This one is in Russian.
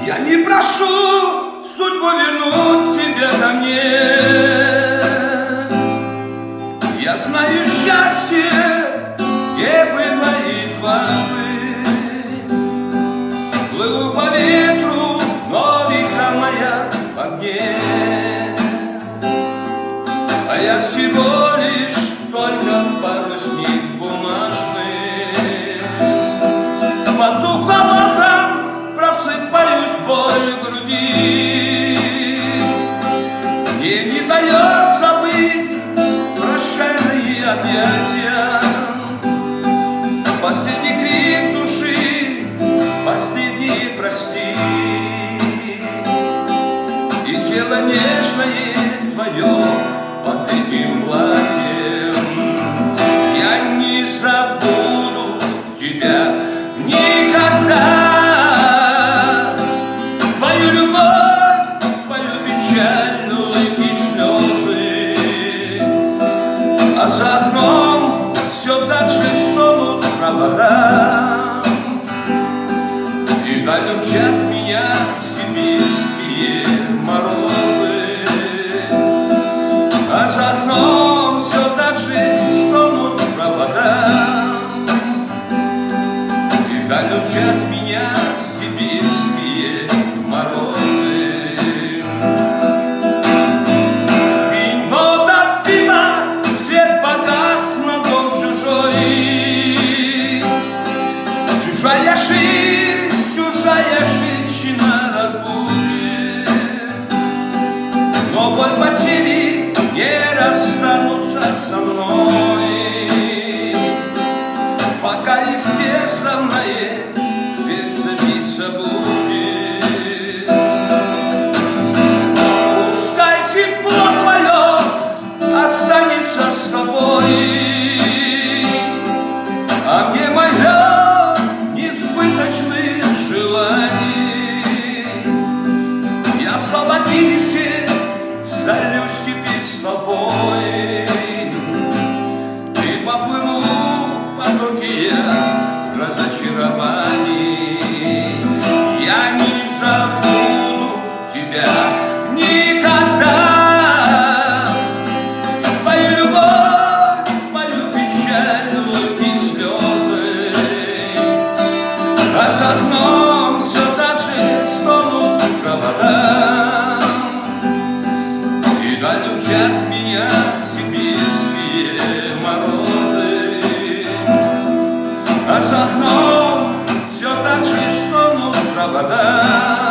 Я не прошу судьбу вернуть тебя ко мне. Я знаю счастье, где было и дважды. Плыву по ветру, но века моя в огне. А я всего лишь только парусник бумажный. Потух облакам, просыпаюсь боль в груди. Мне не дает забыть прощальные объятия. Последний крик души, последний прости. И тело нежное твое под этим платьем. Я не забуду тебя никогда. Твою любовь, твою печаль, улыбки, слезы. А за окном все так же стонут провода. И даль мчат меня сибирские морозы. А за окном все так же стонут провода. И даль мчат меня сибирские морозы. Вино да пиво, свет погас на дом чужой. Чужая жизнь, чужая женщина разбудит. Но боль потери не расстанутся со мной, пока истерзанное сердце биться будет. Пускай тепло твое останется с тобой, а мне мое несбыточных желаний. Я освободился, зальюсь теперь с тобой. И поплыву в потоке я разочарований. Я не забуду тебя никогда. Твою любовь, твою печаль, улыбки, слезы. А за окном все так же стонут провода. И даль мчат меня сибирские морозы. А за окном все так же стонут провода.